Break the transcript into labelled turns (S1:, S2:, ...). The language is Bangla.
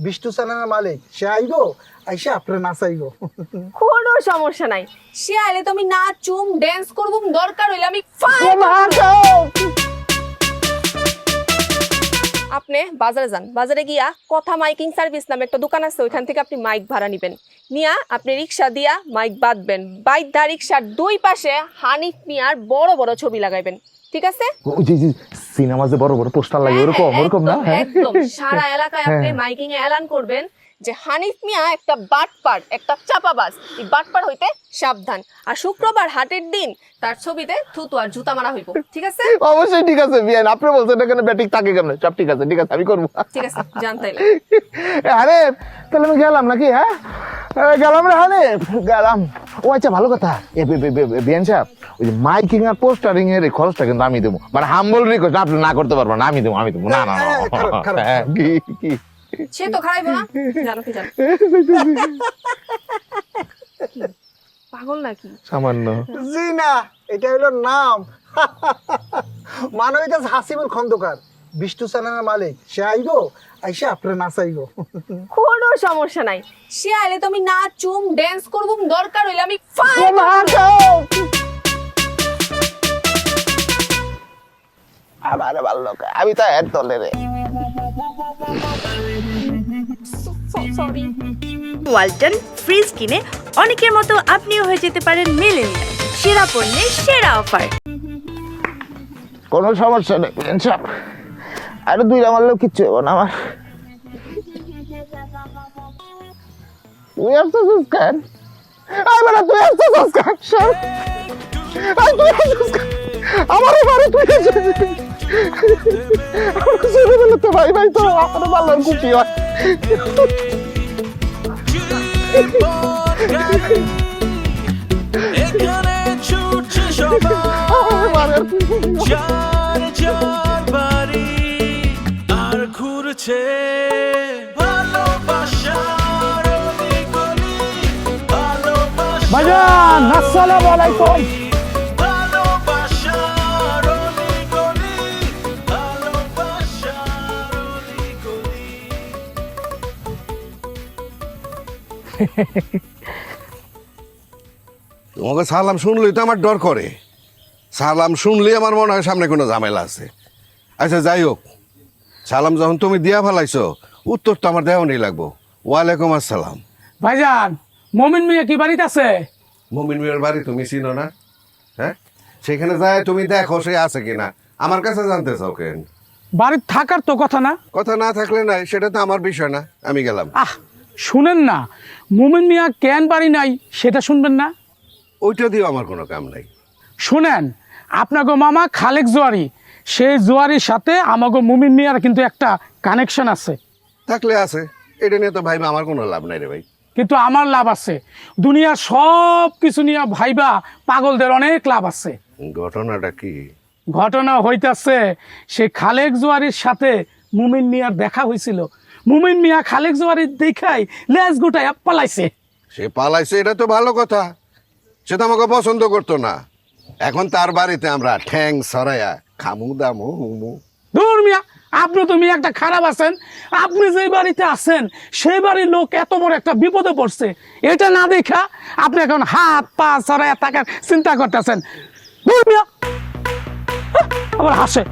S1: বিষ্টু চ্যানেলের মালিক সে আইবো, আইসে আপনার নাচাইবো।
S2: কোনো সমস্যা নাই, সে আইলে তো আমি নাচুম ড্যান্স করবো, দরকার হইলে আমি আপনি বাজারে যান, বাজারে গিয়া কথা মাইকিং সার্ভিস নামে একটা দোকান আছে, ওইখান থেকে আপনি মাইক ভাড়া নিবেন, নিয়া আপনি রিক্সা দিয়া মাইক বাঁধবেন, বাইধা রিক্সার দুই পাশে হানিফ মিয়ার বড় বড় ছবি লাগাইবেন, ঠিক আছে?
S3: সিনেমা যে বড় বড় পোস্টার লাগে ওরকম ওরকম না?
S2: একদম সারা এলাকায় আপনি মাইকিং এ এলান করবেন যে হানিফ মিয়া একটা বাটপার, একটা চাপাবাজ, এই বাটপার হইতে সাবধান। আর শুক্রবার হাটের দিন তার ছবিতে থুতু আর জুতা মারা হইব, ঠিক আছে?
S3: অবশ্যই ঠিক আছে বিয়ান, আপনি বলছেন এখানে ব্যাটিং থাকে কেমন, সব ঠিক আছে, ঠিক আছে আমি করবো।
S2: ঠিক আছে, জানতাইলে।
S3: আরে তাহলে আমি গেলাম নাকি? হ্যাঁ গেলাম রে হানিফ, গেলাম। ও আচ্ছা ভালো কথা, বিয়ান সাহেব ওই যে মাইকিং আর পোস্টারিং এর খরচটা কিন্তু আমি দেবো, মানে হাম্বল রিকোয়েস্ট, আপনি না করতে পারবেন না, আমি দেবো আমি দেবো। না না কি
S2: সে তো খারাইবো না, জানো কি জানো পাগল নাকি
S3: সামান্য?
S1: জি না, এটা হলো নাম। মানে হইতাছে হাসিবুল খন্দকার, বিষ্টু চ্যানেলের মালিক সে আইবো, আইসে আপনার নাচাইবো।
S2: কোনো সমস্যা নাই, সে আইলে তো আমি নাচুম ড্যান্স করবো, দরকার হইলে আমি
S3: আমার ভালো লোক, আমি তো এর দলে রে।
S2: সরি।
S4: ওয়ালটন ফ্রিজ কিনে অনেকের মতো আপনিও হয়ে যেতে পারেন মিলেনিয়াল, সেরা পণ্যের সেরা অফার।
S3: কোনো সমস্যা নেই বিয়ান সাহেব, আরে দুইটা মারলেও কিচ্ছু হবো না আমার। তুই আসতেছিস কেন? তুই আসতেছিস কেন? তুই আসতেছিস কেন? আমারও বাড়ি তুই তো ভাই ভাই তো আমার ভালো খুশি হয়।
S5: এখানে ছুটছে সবাই, চার চার বাড়ি আর ঘুরছে ভালোবাসার অলিগলি, ভালোবাসার
S3: ভাইজান আসসালামু আলাইকুম।
S5: ভালোবাসার অলিগলি, ভালোবাসার অলিগলি।
S6: তোমাকে সালাম শুনলেই তো আমার ডর করে, সালাম শুনলেই আমার মনে হয় সামনে কোনো ঝামেলা আছে। আচ্ছা যাই হোক, সালাম যখন তুমি দিয়া ফেলাইছো, উত্তর তো আমার দেওয়ানি লাগবো। ওয়ালাইকুম আসসালাম।
S7: ভাইজান মমিন মিয়া কি বাড়িতে আছে?
S6: মমিন মিয়ার বাড়ি তুমি চিনো না? হ্যাঁ, সেখানে যায় তুমি দেখো সে আছে কিনা, আমার কাছে জানতে চাও কেন?
S7: বাড়ির থাকার তো কথা না?
S6: কথা না থাকলে নাই, সেটা তো আমার বিষয় না, আমি গেলাম।
S7: শুনেন না, মমিন মিয়া কেন বাড়ি নাই সেটা শুনবেন না?
S6: ওইটা দিয়েও আমার কোনো কাম নাই।
S7: শুনেন, আপনাকে মামা খালেক জোয়ারি, সেই জোয়ারির সাথে আমাকে মুমিন মিয়ার কিন্তু একটা কানেকশন আছে।
S6: থাকলে আছে, এটা নিয়ে তো ভাইবা আমার কোনো লাভ নাই রে ভাই।
S7: কিন্তু আমার লাভ আছে, দুনিয়ার সব কিছু নিয়ে ভাইবা পাগলদের অনেক লাভ আছে।
S6: ঘটনাটা কি?
S7: ঘটনা হইতাছে, সে খালেক জোয়ারির সাথে মুমিন মিয়ার দেখা হয়েছিল, মুমিন মিয়া খালেক জোয়ারির দেখাই লেজ গোটায় পালাইছে।
S6: সে পালাইছে এটা তো ভালো কথা, সে তো আমাকে পছন্দ করতো না, এখন তার বাড়িতে আমরা ঠ্যাং সরাইয়া খামু দামু হুমু।
S7: ধুর মিয়া, আপনি তো মিয়া একটা খারাপ আছেন। আপনি যে বাড়িতে আছেন সেই বাড়ির লোক এত বড় একটা বিপদে পড়ছে, এটা না দেখা আপনি এখন হাত পা ছড়াইয়া থাকার চিন্তা করতেছেন। ধুর মিয়া, আবার হাসে।